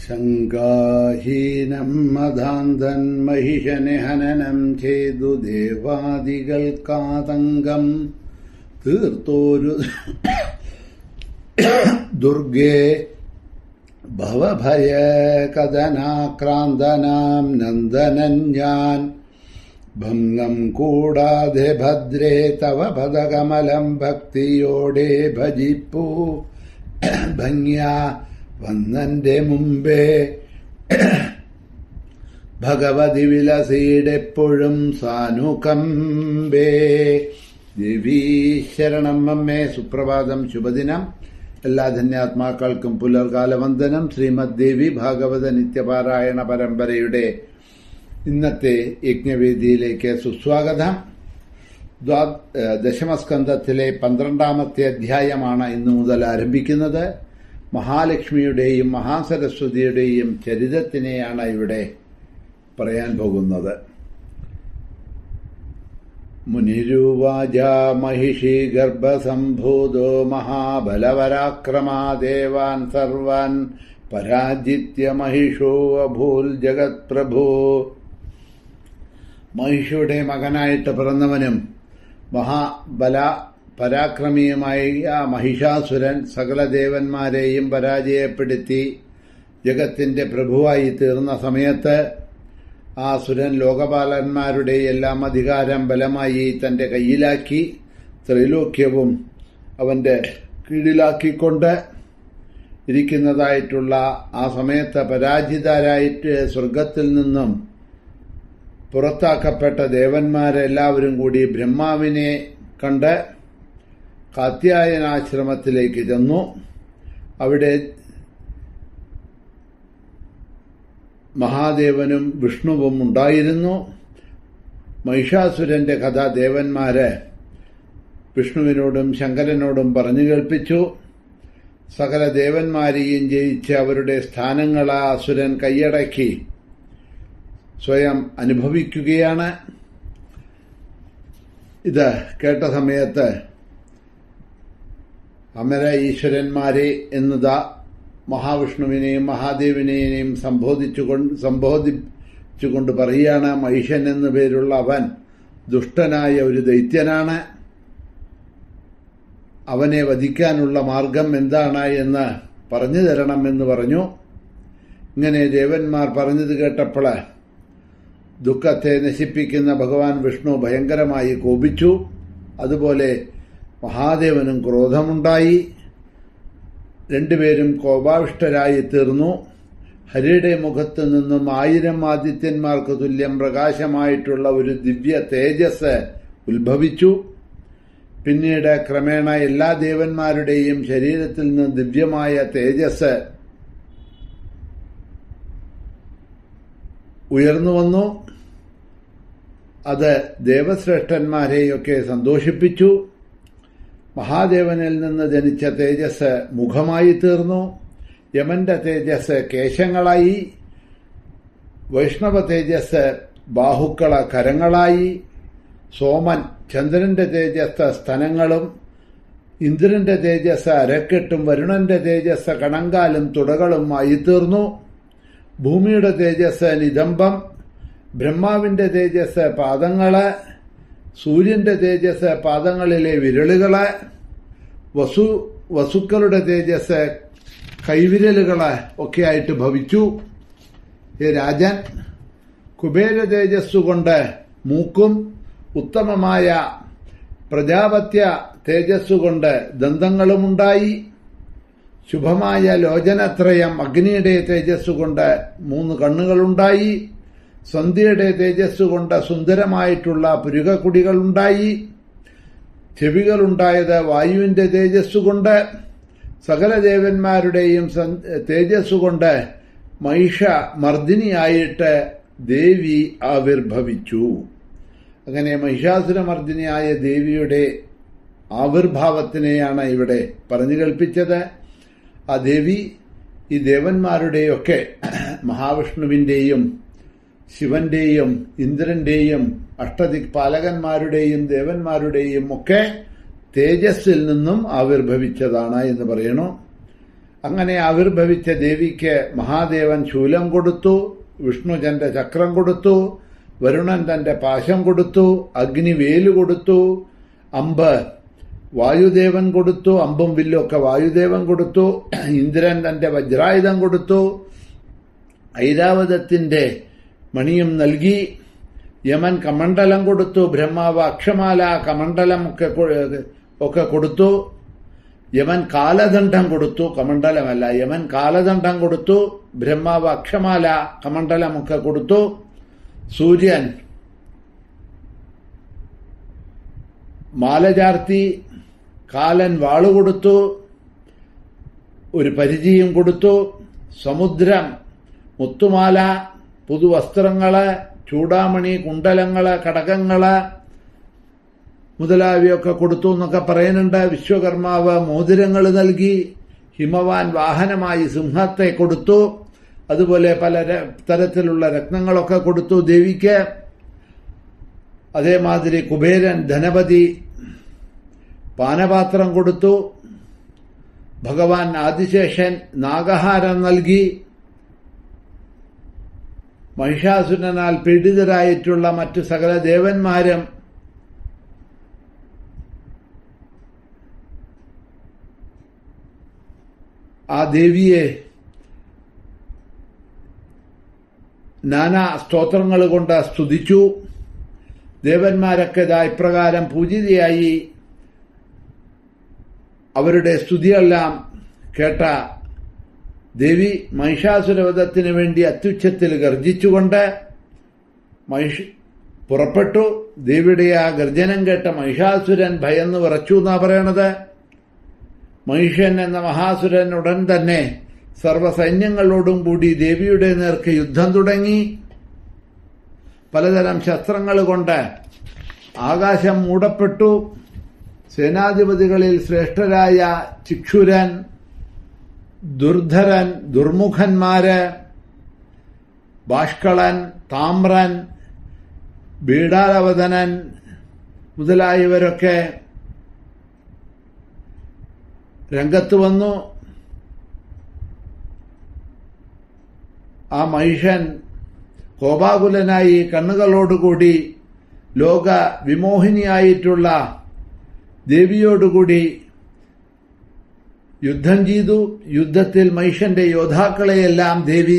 ശങ്കാഹീനം മദാന്തൻ മഹിഷനിഹനനം ചെയ്തു ദേവാദികൾക്കാതങ്കം തീർത്തോരു ദുർഗേ ഭവഭയകഥനാക്രാന്തനാം നന്ദനൻ ഞാൻ ഭംഗം കൂടാതെ ഭദ്രേ തവ പദകമലം ഭക്തിയോടെ ഭജിപ്പൂ ഭംഗ്യാ വന്നന്റെ മുമ്പേ ഭഗവതി വിലസീടെപ്പോഴും സാനുകമ്പേ. ദേവീ ശരണം അമ്മേ. സുപ്രഭാതം, ശുഭദിനം. എല്ലാ ധന്യാത്മാക്കൾക്കും പുലർകാല വന്ദനം. ശ്രീമദ് ദേവി ഭാഗവത നിത്യപാരായണ പരമ്പരയുടെ ഇന്നത്തെ യജ്ഞവേദിയിലേക്ക് സുസ്വാഗതം. ദശമസ്കന്ധത്തിലെ 12ാമത്തെ അധ്യായമാണ് ഇന്നു മുതൽ ആരംഭിക്കുന്നത്. മഹാലക്ഷ്മിയുടെയും മഹാസരസ്വതിയുടെയും ചരിതത്തിനെയാണ് ഇവിടെ പറയാൻ പോകുന്നത്. മുനിരുവാച മഹിഷി ഗർഭസംഭൂതോ മഹാബലപരാക്രമാ ദേവാൻ സർവാൻ പരാജിത്യ മഹിഷോ അഭൂൽ ജഗത് പ്രഭു. മഹിഷിയുടെ മകനായിട്ട് പിറന്നവനും പരാക്രമിയുമായ മഹിഷാസുരൻ സകല ദേവന്മാരെയും പരാജയപ്പെടുത്തി ജഗത്തിന്റെ പ്രഭുവായി തീർന്ന സമയത്ത് ആ സുരൻ ലോകപാലന്മാരുടെ എല്ലാം അധികാരം ബലമായി തന്റെ കയ്യിലാക്കി ത്രൈലോക്യവും അവന്റെ കീഴിലാക്കിക്കൊണ്ട് ഇരിക്കുന്നതായിട്ടുള്ള ആ സമയത്ത് പരാജിതരായിട്ട് സ്വർഗത്തിൽ നിന്നും പുറത്താക്കപ്പെട്ട ദേവന്മാരെല്ലാവരും കൂടി ബ്രഹ്മാവിനെ കണ്ട് കാത്യായനാശ്രമത്തിലേക്ക് ചെന്നു. അവിടെ മഹാദേവനും വിഷ്ണുവും ഉണ്ടായിരുന്നു. മഹിഷാസുരന്റെ കഥ ദേവന്മാര് വിഷ്ണുവിനോടും ശങ്കരനോടും പറഞ്ഞു കേൾപ്പിച്ചു. സകല ദേവന്മാരെയും ജയിച്ച് അവരുടെ സ്ഥാനങ്ങൾ ആ അസുരൻ കൈയടക്കി സ്വയം അനുഭവിക്കുകയാണ്. ഇത് കേട്ട സമയത്ത് അമര ഈശ്വരന്മാരെ എന്നതാ മഹാവിഷ്ണുവിനെയും മഹാദേവിനെയും സംബോധിച്ചുകൊണ്ട് പറയുകയാണ്, മഹിഷൻ എന്നു പേരുള്ള അവൻ ദുഷ്ടനായ ഒരു ദൈത്യനാണ്. അവനെ വധിക്കാനുള്ള മാർഗം എന്താണ് എന്ന് പറഞ്ഞു തരണമെന്ന് പറഞ്ഞു. ഇങ്ങനെ ദേവന്മാർ പറഞ്ഞത് കേട്ടപ്പോൾ ദുഃഖത്തെ നശിപ്പിക്കുന്ന ഭഗവാൻ വിഷ്ണു ഭയങ്കരമായി കോപിച്ചു. അതുപോലെ മഹാദേവനും ക്രോധമുണ്ടായി. രണ്ടുപേരും കോപാവിഷ്ടരായി തീർന്നു. ഹരിയുടെ മുഖത്തു നിന്നും 1000 ആദിത്യന്മാർക്ക് തുല്യം പ്രകാശമായിട്ടുള്ള ഒരു ദിവ്യ തേജസ് ഉത്ഭവിച്ചു. പിന്നീട് ക്രമേണ എല്ലാ ദേവന്മാരുടെയും ശരീരത്തിൽ നിന്ന് ദിവ്യമായ തേജസ് ഉയർന്നു വന്നു. അത് ദേവശ്രേഷ്ഠന്മാരെയൊക്കെ സന്തോഷിപ്പിച്ചു. മഹാദേവനിൽ നിന്ന് ജനിച്ച തേജസ് മുഖമായി തീർന്നു. യമന്റെ തേജസ് കേശങ്ങളായി. വൈഷ്ണവ തേജസ് ബാഹുക്കള കരങ്ങളായി. സോമൻ ചന്ദ്രന്റെ തേജസ് സ്തനങ്ങളും. ഇന്ദ്രന്റെ തേജസ് അരക്കെട്ടും. വരുണന്റെ തേജസ് കണങ്കാലും തുടകളും ആയി തീർന്നു. ഭൂമിയുടെ തേജസ് നിതംബം. ബ്രഹ്മാവിന്റെ തേജസ് പാദങ്ങള്. സൂര്യന്റെ തേജസ് പാദങ്ങളിലെ വിരലുകള്. വസുക്കളുടെ തേജസ് കൈവിരലുകള് ഒക്കെ ആയിട്ട് ഭവിച്ചു. രാജൻ കുബേര തേജസ്സുകൊണ്ട് മൂക്കും. ഉത്തമമായ പ്രജാപത്യ തേജസ്സുകൊണ്ട് ദന്തങ്ങളുമുണ്ടായി. ശുഭമായ ലോചനത്രയം അഗ്നിയുടെ തേജസ്സുകൊണ്ട് 3 കണ്ണുകളുണ്ടായി. സന്ധ്യയുടെ തേജസ്സുകൊണ്ട് സുന്ദരമായിട്ടുള്ള പുരുകക്കുടികളുണ്ടായി. ചെവികളുണ്ടായത് വായുവിന്റെ തേജസ്സുകൊണ്ട്. സകല ദേവന്മാരുടെയും തേജസ്സുകൊണ്ട് മഹിഷ മർദിനിയായിട്ട് ദേവി ആവിർഭവിച്ചു. അങ്ങനെ മഹിഷാസുരമർദിനിയായ ദേവിയുടെ ആവിർഭാവത്തിനെയാണ് ഇവിടെ പറഞ്ഞു കേൾപ്പിച്ചത്. ആ ദേവി ഈ ദേവന്മാരുടെയൊക്കെ മഹാവിഷ്ണുവിന്റെയും ശിവന്റെയും ഇന്ദ്രന്റെയും അഷ്ടദിക്പാലകന്മാരുടെയും ദേവന്മാരുടെയും ഒക്കെ തേജസ്സിൽ നിന്നും ആവിർഭവിച്ചതാണ് എന്ന് പറയണു. അങ്ങനെ ആവിർഭവിച്ച ദേവിക്ക് മഹാദേവൻ ശൂലം കൊടുത്തു, വിഷ്ണു തന്റെ ചക്രം കൊടുത്തു, വരുണൻ തന്റെ പാശം കൊടുത്തു, അഗ്നി വേല് കൊടുത്തു, അമ്പ് വായുദേവൻ കൊടുത്തു, അമ്പും വില്ലും ഒക്കെ വായുദേവൻ കൊടുത്തു, ഇന്ദ്രൻ തന്റെ വജ്രായുധം കൊടുത്തു, ഐരാവതത്തിന്റെ മണിയും നൽകി, യമൻ കമണ്ഡലം കൊടുത്തു, ബ്രഹ്മാവ് അക്ഷമാല കമണ്ഡലം ഒക്കെ കൊടുത്തു, യമൻ കാലദണ്ഡം കൊടുത്തു, കമണ്ഡലമല്ല, യമൻ കാലദണ്ഡം കൊടുത്തു, ബ്രഹ്മാവ് അക്ഷമാല കമണ്ഡലമൊക്കെ കൊടുത്തു, സൂര്യൻ മാല ചാർത്തി, കാലൻ വാളുകൊടുത്തു, ഒരു പരിചയം കൊടുത്തു, സമുദ്രം മുത്തുമാല, പുതുവസ്ത്രങ്ങള്, ചൂടാമണി, കുണ്ടലങ്ങള്, കടകങ്ങള് മുതലായവയൊക്കെ കൊടുത്തു എന്നൊക്കെ പറയുന്നുണ്ട്. വിശ്വകർമാവ് മോതിരങ്ങൾ നൽകി, ഹിമവാൻ വാഹനമായി സിംഹത്തെ കൊടുത്തു, അതുപോലെ പല തരത്തിലുള്ള രത്നങ്ങളൊക്കെ കൊടുത്തു ദേവിക്ക്. അതേമാതിരി കുബേരൻ ധനപതി പാനപാത്രം കൊടുത്തു, ഭഗവാൻ ആദിശേഷൻ നാഗഹാരം നൽകി, മഹിഷാസുരനാൽ പീഡിതരായിട്ടുള്ള മറ്റു സകല ദേവന്മാരും ആ ദേവിയെ നാനാ സ്തോത്രങ്ങൾ കൊണ്ട് സ്തുതിച്ചു. ദേവന്മാരൊക്കെ ഇപ്രകാരം പൂജിതയായി അവരുടെ സ്തുതിയെല്ലാം കേട്ട ദേവി മഹിഷാസുരവധത്തിന് വേണ്ടി അത്യുച്ചത്തിൽ ഗർജിച്ചുകൊണ്ട് പുറപ്പെട്ടു. ദേവിയുടെ ആ ഗർജനം കേട്ട മഹിഷാസുരൻ ഭയന്ന് വിറച്ചു എന്നാ പറയണത്. മഹിഷൻ എന്ന മഹാസുരൻ ഉടൻ തന്നെ സർവ്വസൈന്യങ്ങളോടും കൂടി ദേവിയുടെ നേർക്ക് യുദ്ധം തുടങ്ങി. പലതരം ശസ്ത്രങ്ങൾ കൊണ്ട് ആകാശം മൂടപ്പെട്ടു. സേനാധിപതികളിൽ ശ്രേഷ്ഠരായ ചിക്ഷുരൻ, ദുർധരൻ, ദുർമുഖന്മാര്, ബാഷ്കളൻ, താമ്രൻ, ബീഡാലവദനൻ മുതലായവരൊക്കെ രംഗത്ത് വന്നു. ആ മഹിഷൻ കോപാകുലനായി കണ്ണുകളോടുകൂടി ലോക വിമോഹിനിയായിട്ടുള്ള ദേവിയോടുകൂടി യുദ്ധം ചെയ്തു. യുദ്ധത്തിൽ മഹിഷന്റെ യോദ്ധാക്കളെയെല്ലാം ദേവി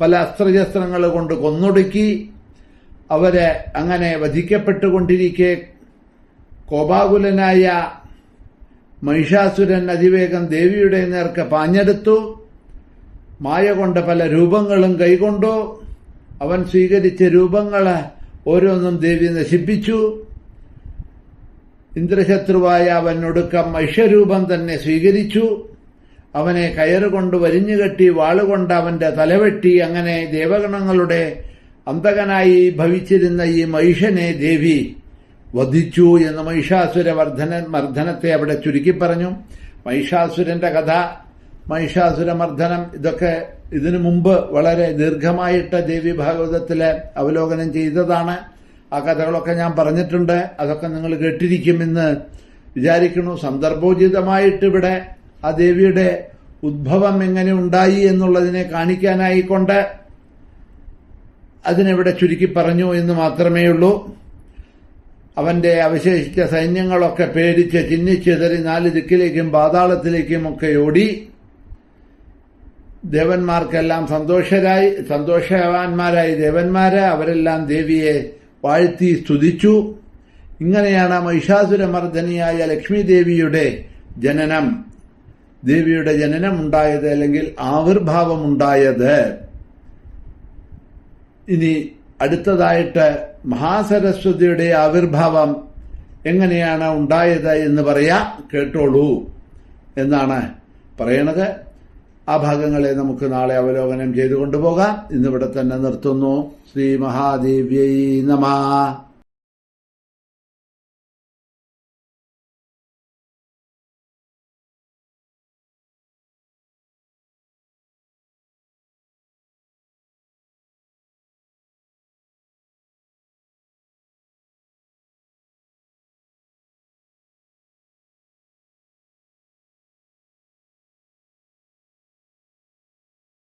പല അസ്ത്രശസ്ത്രങ്ങൾ കൊണ്ട് കൊന്നൊടുക്കി. അവരെ അങ്ങനെ വധിക്കപ്പെട്ടുകൊണ്ടിരിക്കെ കോപാകുലനായ മഹിഷാസുരൻ അതിവേഗം ദേവിയുടെ നേർക്ക് പാഞ്ഞെടുത്തു. മായ കൊണ്ട് പല രൂപങ്ങളും കൈകൊണ്ടു. അവൻ സ്വീകരിച്ച രൂപങ്ങൾ ഓരോന്നും ദേവി നശിപ്പിച്ചു. ഇന്ദ്രശത്രുവായ അവൻ ഒടുക്കം മഹിഷരൂപം തന്നെ സ്വീകരിച്ചു. അവനെ കയറുകൊണ്ട് വരിഞ്ഞുകെട്ടി വാളുകൊണ്ട് അവന്റെ തലവെട്ടി. അങ്ങനെ ദേവഗണങ്ങളുടെ അന്തകനായി ഭവിച്ചിരുന്ന ഈ മഹിഷനെ ദേവി വധിച്ചു എന്ന് മഹിഷാസുര മർദ്ദനത്തെ അവിടെ ചുരുക്കി പറഞ്ഞു. മഹിഷാസുരന്റെ കഥ, മഹിഷാസുരമർദ്ദനം, ഇതൊക്കെ ഇതിനു മുമ്പ് വളരെ ദീർഘമായിട്ട് ദേവി ഭാഗവതത്തില് അവലോകനം ചെയ്തതാണ്. ആ കഥകളൊക്കെ ഞാൻ പറഞ്ഞിട്ടുണ്ട്. അതൊക്കെ നിങ്ങൾ കേട്ടിരിക്കുമെന്ന് വിചാരിക്കുന്നു. സന്ദർഭോചിതമായിട്ട് ഇവിടെ ആ ദേവിയുടെ ഉദ്ഭവം എങ്ങനെ ഉണ്ടായി എന്നുള്ളതിനെ കാണിക്കാനായിക്കൊണ്ട് അതിനെവിടെ ചുരുക്കി പറഞ്ഞു എന്ന് മാത്രമേ ഉള്ളൂ. അവന്റെ അവശേഷിച്ച സൈന്യങ്ങളൊക്കെ പേടിച്ച് ചിന്നിച്ചെതറി 4 ദിക്കിലേക്കും പാതാളത്തിലേക്കും ഒക്കെ ഓടി. ദേവന്മാർക്കെല്ലാം സന്തോഷവാന്മാരായി ദേവന്മാര് അവരെല്ലാം ദേവിയെ വാഴ്ത്തി സ്തുതിച്ചു. ഇങ്ങനെയാണ് മഹിഷാസുരമർദ്ദനിയായ ലക്ഷ്മി ദേവിയുടെ ജനനം ഉണ്ടായത്, അല്ലെങ്കിൽ ആവിർഭാവമുണ്ടായത്. ഇനി അടുത്തതായിട്ട് മഹാസരസ്വതിയുടെ ആവിർഭാവം എങ്ങനെയാണ് ഉണ്ടായത് എന്ന് കേട്ടോളൂ എന്നാണ് പറയണത്. ആ ഭാഗങ്ങളെ നമുക്ക് നാളെ അവലോകനം ചെയ്തുകൊണ്ടുപോകാം. ഇന്നിവിടെ തന്നെ നിർത്തുന്നു. ശ്രീ മഹാദേവ്യൈ നമഃ.